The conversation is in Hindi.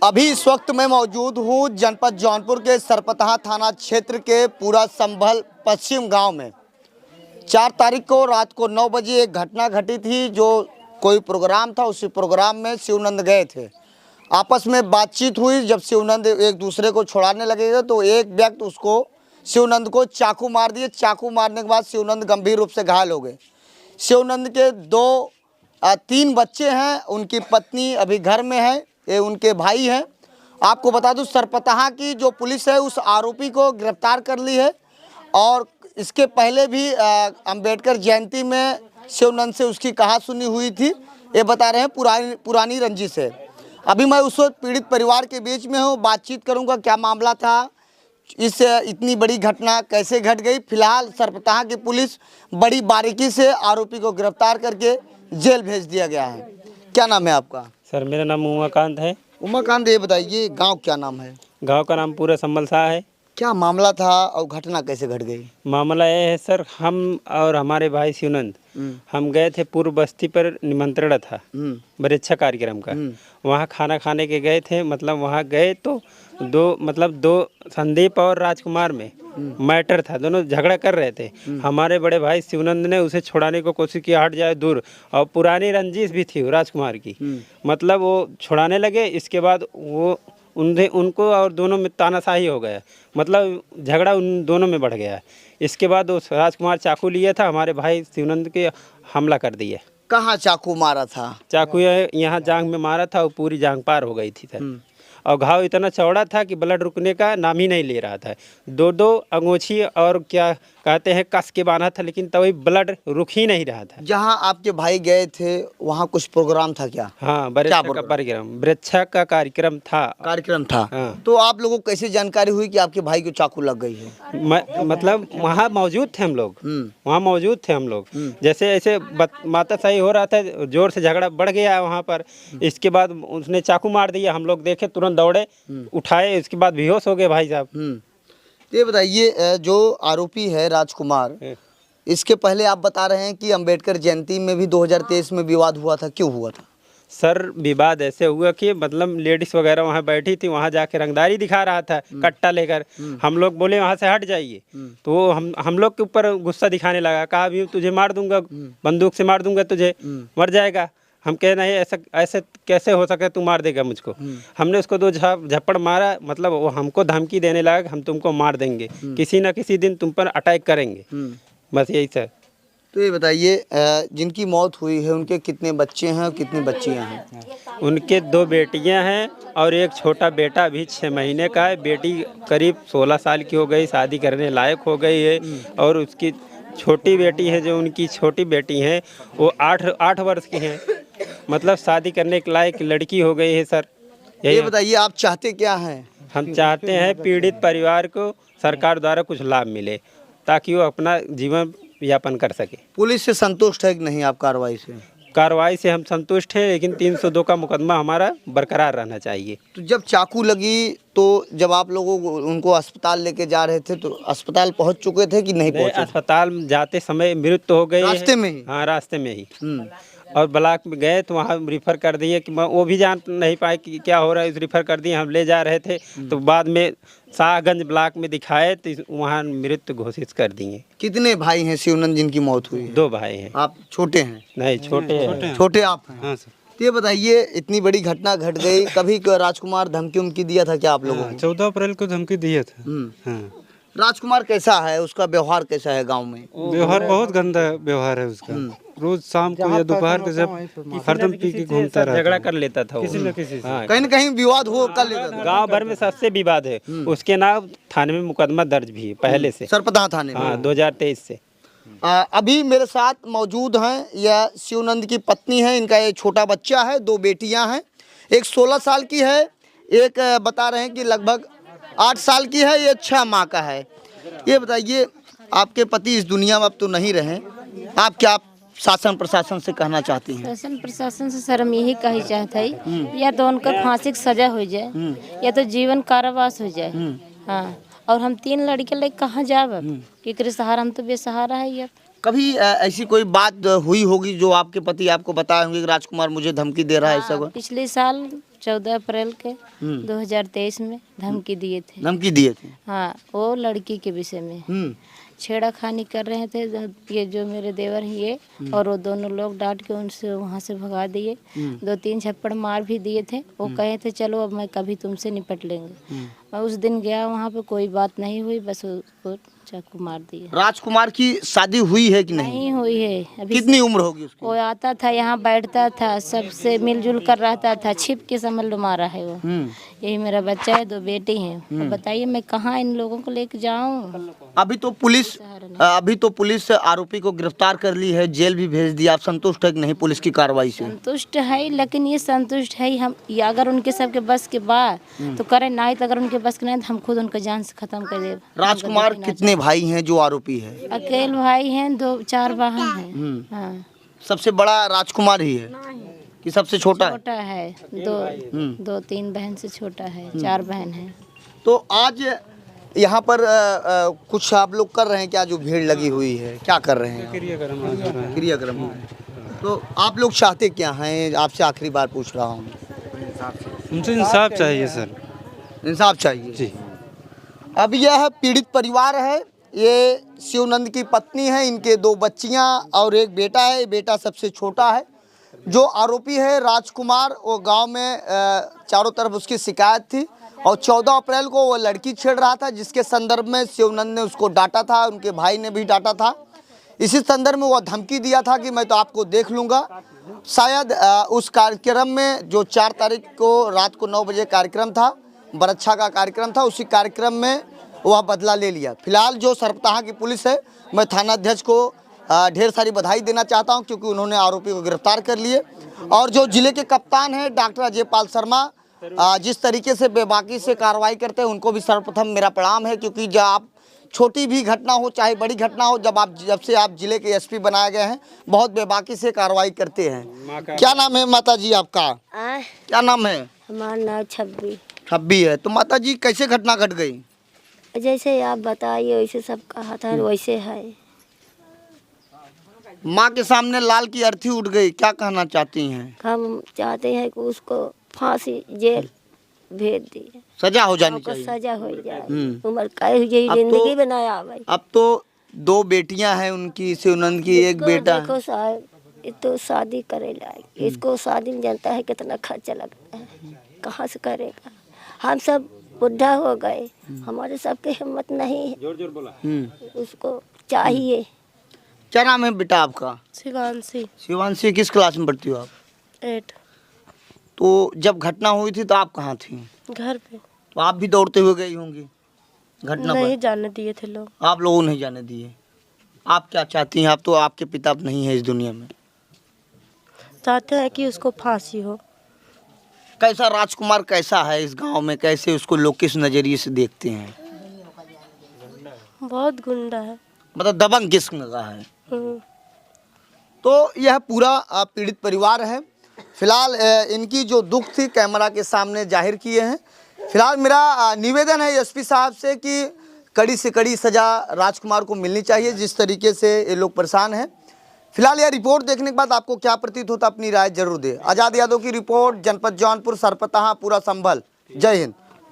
अभी इस वक्त मैं मौजूद हूँ जनपद जौनपुर के सरपतहा थाना क्षेत्र के पूरा संभल पश्चिम गांव में। 4 तारीख को रात को 9 बजे एक घटना घटी थी। जो कोई प्रोग्राम था, उसी प्रोग्राम में शिवनंद गए थे। आपस में बातचीत हुई। जब शिवनंद एक दूसरे को छुड़ाने लगे थे तो एक व्यक्ति शिवनंद को चाकू मार दिए। चाकू मारने के बाद शिवनंद गंभीर रूप से घायल हो गए। शिवनंद के 3 बच्चे हैं, उनकी पत्नी अभी घर में है, ये उनके भाई हैं। आपको बता दूं, सरपतहा की जो पुलिस है उस आरोपी को गिरफ्तार कर ली है और इसके पहले भी अंबेडकर जयंती में शिवनंद से उसकी कहासुनी हुई थी। ये बता रहे हैं पुरानी रंजिश है। अभी मैं उस वक्त पीड़ित परिवार के बीच में हूँ, बातचीत करूँगा क्या मामला था, इस इतनी बड़ी घटना कैसे घट गई। फिलहाल सरपतहा की पुलिस बड़ी बारीकी से आरोपी को गिरफ्तार करके जेल भेज दिया गया है। क्या नाम है आपका? सर मेरा नाम उमाकांत है। उमाकांत, ये बताइए गांव क्या नाम है? गांव का नाम पूरा संभल सा है। क्या मामला था और घटना कैसे घट गई? मामला ये है सर, हम और हमारे भाई शिवनंद हम गए थे पूर्व बस्ती पर, निमंत्रण था बड़े अच्छा कार्यक्रम का। वहाँ खाना खाने के गए थे। मतलब वहाँ गए तो दो संदीप और राजकुमार में मैटर था, दोनों झगड़ा कर रहे थे। हमारे बड़े भाई शिवनंद ने उसे छुड़ाने को कोशिश की, हट जाए दूर, और पुरानी रंजिश भी थी राजकुमार की। मतलब वो छुड़ाने लगे, इसके बाद वो उनको और दोनों में तानाशाही हो गया। मतलब झगड़ा उन दोनों में बढ़ गया। इसके बाद वो राजकुमार चाकू लिए था, हमारे भाई शिवनंद के हमला कर दिया। कहाँ चाकू मारा था? चाकू यहाँ जांघ में मारा था और पूरी जांघ पार हो गई थी सर। और घाव इतना चौड़ा था कि ब्लड रुकने का नाम ही नहीं ले रहा था। 2 अंगोछी और क्या कहते हैं कस के बांधा था, लेकिन तभी ब्लड रुक ही नहीं रहा था। जहाँ आपके भाई गए थे वहाँ कुछ प्रोग्राम था क्या? हाँ, वृक्षा का कार्यक्रम था। हाँ। तो आप लोगों को कैसे जानकारी हुई कि आपके भाई को चाकू लग गई है? मतलब वहाँ मौजूद थे हम लोग। जैसे ऐसे माताशाही हो रहा था, जोर से झगड़ा बढ़ गया वहाँ पर। इसके बाद उसने चाकू मार दिया। हम लोग देखे, तुरंत दौड़े, उठाए, इसके बाद बेहोश हो गए भाई साहब। ये बताइए, जो आरोपी है राजकुमार, इसके पहले आप बता रहे हैं कि अंबेडकर जयंती में भी 2023 में विवाद हुआ था। क्यों हुआ था? सर विवाद ऐसे हुआ कि मतलब लेडीज वगैरह वहाँ बैठी थी, वहाँ जाके रंगदारी दिखा रहा था कट्टा लेकर। हम लोग बोले वहाँ से हट जाइए, तो वो हम लोग के ऊपर गुस्सा दिखाने लगा। कहा अभी तुझे मार दूंगा, बंदूक से मार दूंगा, तुझे मर जाएगा। हम कह नहीं, ऐसे कैसे हो सके, तू मार देगा मुझको। हमने उसको 2 झप्पड़ मारा। मतलब वो हमको धमकी देने लगा, हम तुमको मार देंगे, किसी न किसी दिन तुम पर अटैक करेंगे। बस यही सर। तो ये बताइए, जिनकी मौत हुई है उनके कितने बच्चे हैं और कितनी बच्चियां हैं? उनके 2 बेटियां हैं और एक छोटा बेटा अभी 6 महीने का है। बेटी करीब 16 साल की हो गई, शादी करने लायक हो गई है। और उसकी छोटी बेटी है, जो उनकी छोटी बेटी है, वो 8 वर्ष की है। मतलब शादी करने के लायक लड़की हो गई है सर। ये बताइए, आप चाहते क्या हैं? हम चाहते हैं पीड़ित परिवार को सरकार द्वारा कुछ लाभ मिले, ताकि वो अपना जीवन यापन कर सके। पुलिस से संतुष्ट है कि नहीं आप कार्रवाई से? कार्रवाई से हम संतुष्ट हैं, लेकिन 302 का मुकदमा हमारा बरकरार रहना चाहिए। तो जब चाकू लगी, तो जब आप लोगों को उनको अस्पताल लेके जा रहे थे, तो अस्पताल पहुंच चुके थे कि नहीं पहुंचे? अस्पताल जाते समय मृत्यु हो गई। रास्ते में ही? हाँ, रास्ते में ही। और ब्लॉक में गए तो वहाँ रिफ़र कर दिए कि वो भी जान नहीं पाए कि क्या हो रहा है, रिफ़र कर दिए। हम ले जा रहे थे तो बाद में शाहगंज ब्लॉक में दिखाए तो वहाँ मृत्यु घोषित कर दिए। कितने भाई हैं शिवनंद जिनकी मौत हुई? 2 भाई हैं। आप छोटे हैं? नहीं, छोटे आप हैं? हाँ सर। तो ये बताइए, इतनी बड़ी घटना घट गई, कभी राजकुमार धमकी उमकी दिया था क्या आप लोगों को? 14 अप्रैल को धमकी दिया था। राजकुमार कैसा है, उसका व्यवहार कैसा है गांव में? व्यवहार बहुत गंदा व्यवहार है उसका। रोज शाम को या दोपहर को जब हरदम पी के घूमता रहता, झगड़ा कर लेता था किसी न किसी से। कहीं न कहीं विवाद हो कर लेता था। गांव भर में सबसे विवाद है। उसके नाम थाने में मुकदमा दर्ज भी है पहले से, सरपतहा थाने में। हाँ, 2023 से। अभी मेरे साथ मौजूद हैं, यह शिवनंद की पत्नी है, इनका एक छोटा बच्चा है, 2 बेटियां हैं। एक 16 साल की है, एक बता रहे हैं कि लगभग 8 साल की है, ये 6 माह का है। ये बताइए, आपके पति इस दुनिया में अब तो नहीं रहे, आप क्या शासन प्रशासन से कहना चाहती हैं? शासन प्रशासन से सर हम यही कही चाहते हैं, या तो उनका फांसी की सजा हो जाए, या तो जीवन कारावास हो जाए। हाँ, और हम 3 लड़के लेके कहाँ जाब? केकरे सहारा, हम तो बेसहारा है। अब कभी ऐसी कोई बात हुई होगी जो आपके पति आपको बताए होंगे कि राजकुमार मुझे धमकी दे रहा है? सब पिछले साल 14 अप्रैल के 2023 में धमकी दिए थे। धमकी दिए थे। हाँ, वो लड़की के विषय में छेड़ाखानी कर रहे थे। ये जो मेरे देवर हैं ये और वो दोनों लोग डांट के उनसे वहाँ से भगा दिए। 2-3 झप्पड़ मार भी दिए थे। वो कहे थे चलो अब मैं कभी तुमसे निपट लेंगे। मैं उस दिन गया वहाँ पे, कोई बात नहीं हुई, बस उसको चाकू मार दिए। राजकुमार की शादी हुई है कि नहीं? नहीं हुई है अभी। कितनी उम्र होगी उसकी? वो आता था यहाँ बैठता था, सबसे मिलजुल कर रहता था, छिप के समझ लो मारा है वो। यही मेरा बच्चा है, 2 बेटी हैं। अब बताइए मैं कहाँ इन लोगों को लेके जाऊँ? अभी तो पुलिस आरोपी को गिरफ्तार कर ली है, जेल भी भेज दिया। आप संतुष्ट है कि नहीं पुलिस की कार्रवाई से? संतुष्ट है, लेकिन ये संतुष्ट है हम, ये अगर उनके सबके बस के बाद तो करें, नहीं तो अगर उनके बस के नहीं तो हम खुद उनका जान से खत्म कर दे। राजकुमार कितने भाई हैं जो आरोपी है? अकेले भाई हैं, 2-4 बहन हैं। हाँ। सबसे बड़ा राजकुमार ही है कि सबसे छोटा है? छोटा है, 2-3 बहन से छोटा है, 4 बहन है। तो आज यहाँ पर कुछ आप लोग कर रहे हैं क्या? जो भीड़ लगी हुई है क्या कर रहे हैं? क्रियाक्रम हो रहा है। तो आप लोग चाहते क्या हैं? आपसे आखिरी बार पूछ रहा हूँ। उनसे इंसाफ चाहिए सर। इंसाफ चाहिए जी। अब यह पीड़ित परिवार है, ये शिवनंद की पत्नी है, इनके 2 बच्चियां और एक बेटा है। बेटा सबसे छोटा है। जो आरोपी है राजकुमार, वो गांव में चारों तरफ उसकी शिकायत थी और 14 अप्रैल को वो लड़की छेड़ रहा था, जिसके संदर्भ में शिवनंद ने उसको डांटा था, उनके भाई ने भी डांटा था। इसी संदर्भ में वो धमकी दिया था कि मैं तो आपको देख लूँगा। शायद उस कार्यक्रम में जो 4 तारीख को रात को 9 बजे कार्यक्रम था, बरच्छा का कार्यक्रम था, उसी कार्यक्रम में वह बदला ले लिया। फिलहाल जो सरपताहा की पुलिस है, मैं थानाध्यक्ष को ढेर सारी बधाई देना चाहता हूं क्योंकि उन्होंने आरोपी को गिरफ्तार कर लिए। और जो जिले के कप्तान हैं डॉक्टर अजयपाल शर्मा, जिस तरीके से बेबाकी से कार्रवाई करते हैं उनको भी सर्वप्रथम मेरा प्रणाम है। क्योंकि जब आप छोटी भी घटना हो चाहे बड़ी घटना हो, जब से आप जिले के एसपी बनाए गए हैं, बहुत बेबाकी से कार्रवाई करते हैं। क्या नाम है माता जी आपका? क्या नाम है? हमारा नाम छब्बी है। तो माता जी कैसे घटना घट गई? जैसे आप बताइए वैसे सब कहा था वैसे है। माँ के सामने लाल की अर्थी उठ गई, क्या कहना चाहती हैं? हम चाहते हैं कि उसको फांसी जेल भेज दिए, सजा हो जानी चाहिए। सजा हो जाए, उम्र कैद यही जिंदगी बनाया भाई। अब तो 2 बेटियां हैं उनकी, शिवनंद की एक बेटा। देखो साहब, ये तो शादी करे लायक, इसको शादी में जानता है कितना खर्चा लगता है, कहाँ से करेगा? हम सब बुढ़ा हो गए, हमारे सबके हिम्मत नहीं है। जोर जोर बोला। उसको चाहिए। क्या नाम है बेटा आपका? शिवांशी। शिवांशी किस क्लास में पढ़ती हो आप? 8। तो जब घटना हुई थी तो आप कहाँ थी? घर पे। तो आप भी दौड़ते हुए गई होंगी घटना नहीं पर? जाने दिए थे लोग। आप लोगों ने जाने दिए। आप क्या चाहती हैं? आप तो, आपके पिता अब नहीं है इस दुनिया में। चाहते हैं कि उसको फांसी हो। कैसा राजकुमार कैसा है इस गांव में? कैसे उसको लोग किस नजरिए से देखते हैं? बहुत गुंडा है, मतलब दबंग किस्म का है। तो यह पूरा पीड़ित परिवार है। फिलहाल इनकी जो दुख थी कैमरा के सामने जाहिर किए हैं। फिलहाल मेरा निवेदन है एसपी साहब से कि कड़ी से कड़ी सज़ा राजकुमार को मिलनी चाहिए, जिस तरीके से ये लोग परेशान हैं। फिलहाल यह रिपोर्ट देखने के बाद आपको क्या प्रतीत होता, अपनी राय जरूर दें। आज़ाद यादव की रिपोर्ट, जनपद जौनपुर, सरपताहा, पूरा संभल। जय हिंद।